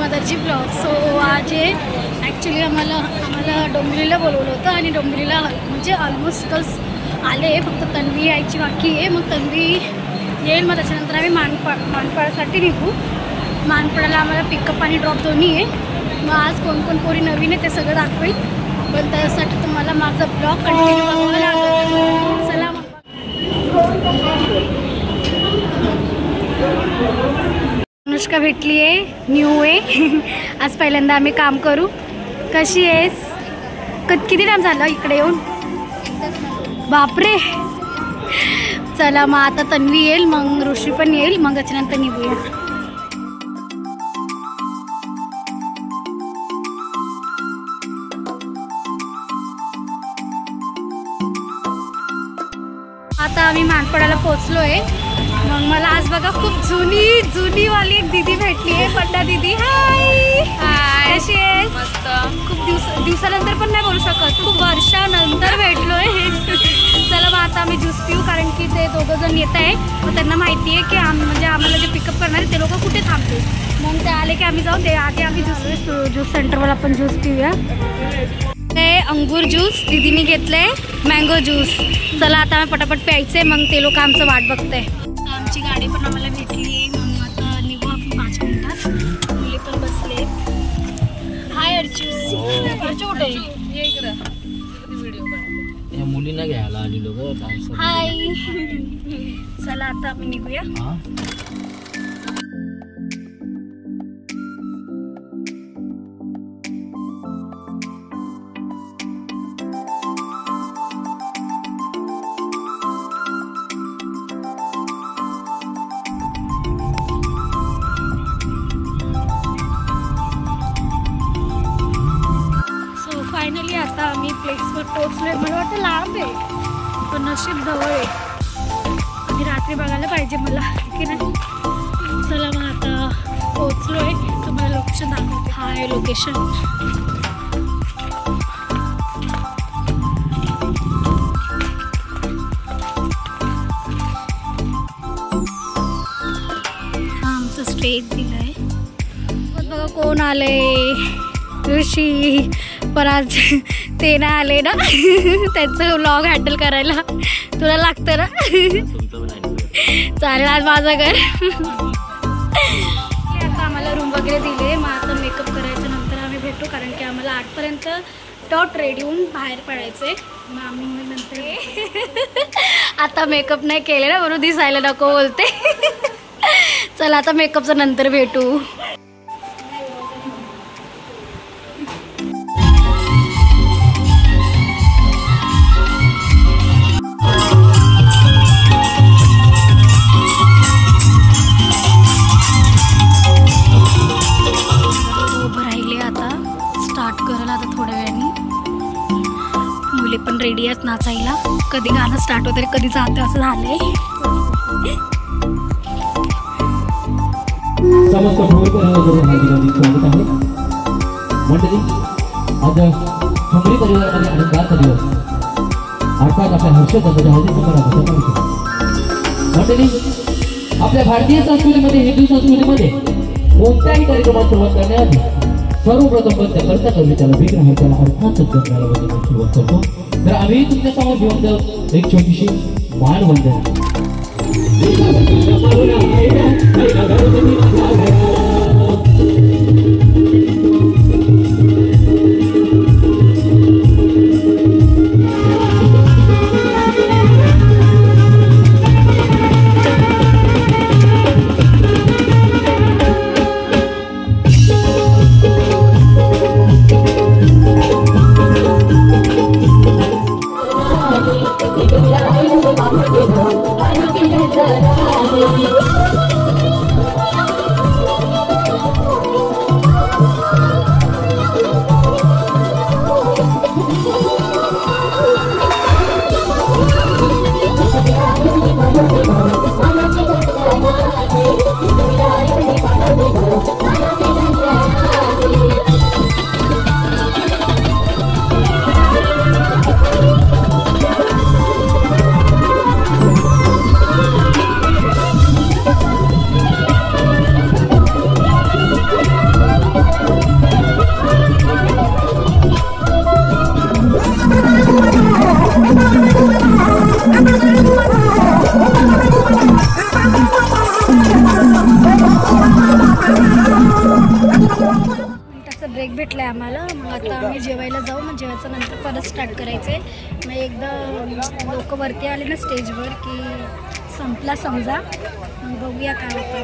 मदरजी blog. So आज actually आम्हाला डोंबिवलीला बोलवलं होतं आणि डोंबिवलीला म्हणजे ऑलमोस्ट आले, फक्त तन्वी यायची बाकी आहे. मग तन्वी येईल, मग त्याच्यानंतर आम्ही मानपाडासाठी निघू. मानपाडाला आम्हाला पिकअप आणि ड्रॉप दोन्ही आहे. मग आज कोण कोण पोरी नवीन आहे ते सगळं दाखवेल, पण त्यासाठी तुम्हाला माझा ब्लॉग कंटिन्यू बघावा लागेल. चला मग. अनुष्का भेटली आहे, न्यू आहे. आज पहिल्यांदा आम्ही काम करू. कशी आहेस? किती टाइम झालं इकडे येऊन? बापरे. चला मग आता तन्वी येईल, मग ऋषी पण येईल, मग त्याच्यानंतर निघूया. आता आम्ही मानपाडाला पोचलो आहे. मग मला आज बघा खूप जुनी वाली एक दीदी भेटली आहे, पड्डा दीदी. हाय हाय, कशी आहेस? मस्त. खूप दिवसानंतर पण नाही बोलू शकत, खूप वर्षानंतर भेटलोय. चला मग आता आम्ही ज्यूस पिऊ, कारण की ते दोघं जण येत आहे. मग त्यांना माहिती आहे की म्हणजे आम्हाला जे पिकअप करणार आहे ते लोक कुठे थांबते. मग ते आले की आम्ही जाऊ. ते आधी आम्ही ज्यूस सेंटरवर आपण ज्यूस पिऊया. ते अंगूर ज्यूस दीदीने घेतलंय, मँगो ज्यूस. चला आता आम्ही पटापट प्यायचे, मग ते लोक आमचं वाट बघते. आमची गाडी पण आम्हाला भेटली आहे, मग आता निघू आपण 5 मिनिटात. मुली पण बसले. हाय अर्चू. अर्चू कुठे आहे? ये इकडं. व्हिडिओ मुलींना घ्यायला आली लोक. हाय. चला आता आम्ही निघूया. फायनली आता आम्ही प्लेसवर पोहोचलोय. मला वाटतं लांब आहे, पण नशीब जवळ आहे. आणि रात्री बघायला पाहिजे मला की नाही. चला मग आता पोहोचलोय, तुम्हाला लोकेशन दाखवते. हा आहे लोकेशन. हा आमचं स्टेज दिलंय. बघा कोण आलंय. ऋषी. पण आज ते नाही आले ना, त्यांचं व्लॉग हँडल करायला तुला लागतं ना. चालेल, आज माझं घर. आता आम्हाला रूम वगैरे दिले. मग आता मेकअप करायचं, नंतर आम्ही भेटू, कारण की आम्हाला 8पर्यंत डॉट रेडी होऊन बाहेर पडायचे. मग आम्ही नंतर आता मेकअप नाही केले ना, म्हणून दिसायला नको बोलते. चला आता मेकअपचं नंतर भेटू. पण रेडी आहेत नाचायला. कधी गाणं स्टार्ट होतं कधी जातं असं झालंय. समस्त स्वागत आहे मंडळी. आज ठोंबरी परिवारामध्ये आनंदाचा दिवस. अर्थात आपल्या हर्षदच्या मंडळी, आपल्या भारतीय संस्कृतीमध्ये, हिंदू संस्कृतीमध्ये कोणत्याही कार्यक्रमात सुरुवात करण्याआधी सर्वप्रथम त्या करता कवितेला विग्रह त्याला अर्थात सुरुवात करतो. तर आम्ही तुमच्या समोर घेऊन एक छोटीशी मानवंदना. आम्हाला. मग आता आम्ही जेवायला जाऊ. मग जेवायचं नंतर परत स्टार्ट करायचं आहे. मग एकदा लोक वरती आले ना स्टेजवर की संपला समजा. मग बघूया काय होतं.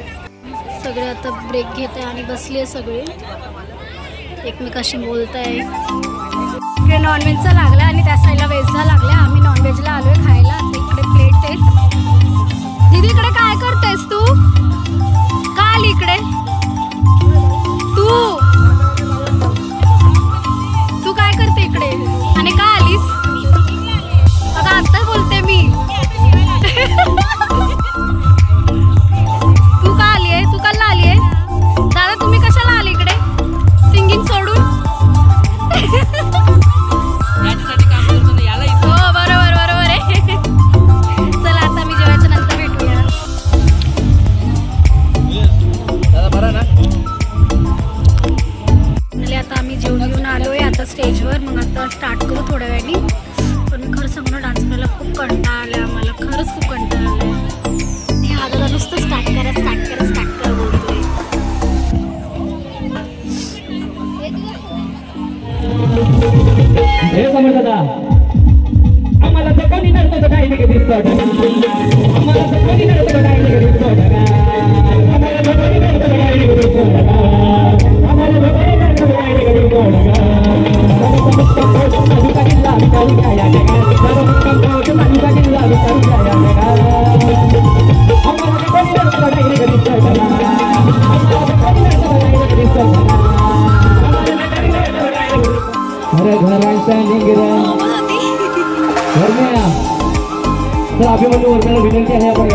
सगळे आता ब्रेक घेत आहे आणि बसली आहे सगळे एकमेकाशी बोलत आहे. इकडे नॉनव्हेजचा लागला आणि त्या साईडला व्हेजचा लागला. आम्ही नॉनव्हेजला आलो आहे खायला. आता इकडे प्लेट आहे. दीदी इकडे काय करतेस तू? का आली इकडे तू काय करते इकडे आणि का आलीस? आता आता बोलते मी. तू का आली आहे? तू कशाला आली आहे? दादा तुम्ही कशाला आले इकडे सिंगिंग सोडून? हो बरोबर बरोबर आहे. चला आता मी जेवायच्या नंतर भेटूया. आता आम्ही जेवून आलोय आता स्टेजवर. मग आता स्टार्ट करू थोड्या वेळाने. पण मी खरं सांगू डान्स करायला खूप कंटाळा आलाय आम्हाला. खरंच खूप कंटाळा आलाय. हे आता नुसतं स्टार्ट करा बोलतोय. हे समज दादा आम्हाला तर कोणी नडतं काही नाही दिसतो. आम्हाला तर कोणी नडतं काही नाही दिसतो. आम्हाला तर कोणी नडतं काही नाही दिसतो. आम्हाला तर कोणी नडतं काही नाही दिसतो. घरांच्या निंगरा वरम्या तर अभिमन्यू वरम्याला विनंती आहे आपण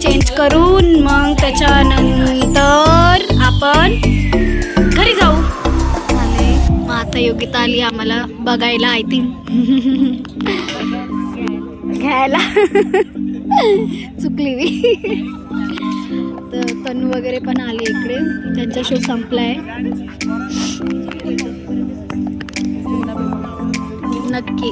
चेंज करून मग त्याच्यानंतर आपण घरी जाऊ. मग आता योगिता आली आम्हाला बघायला आय थिंक घ्यायला चुकली मी. तर तनू वगैरे पण आली इकडे. त्यांचा शो संपलाय. नक्की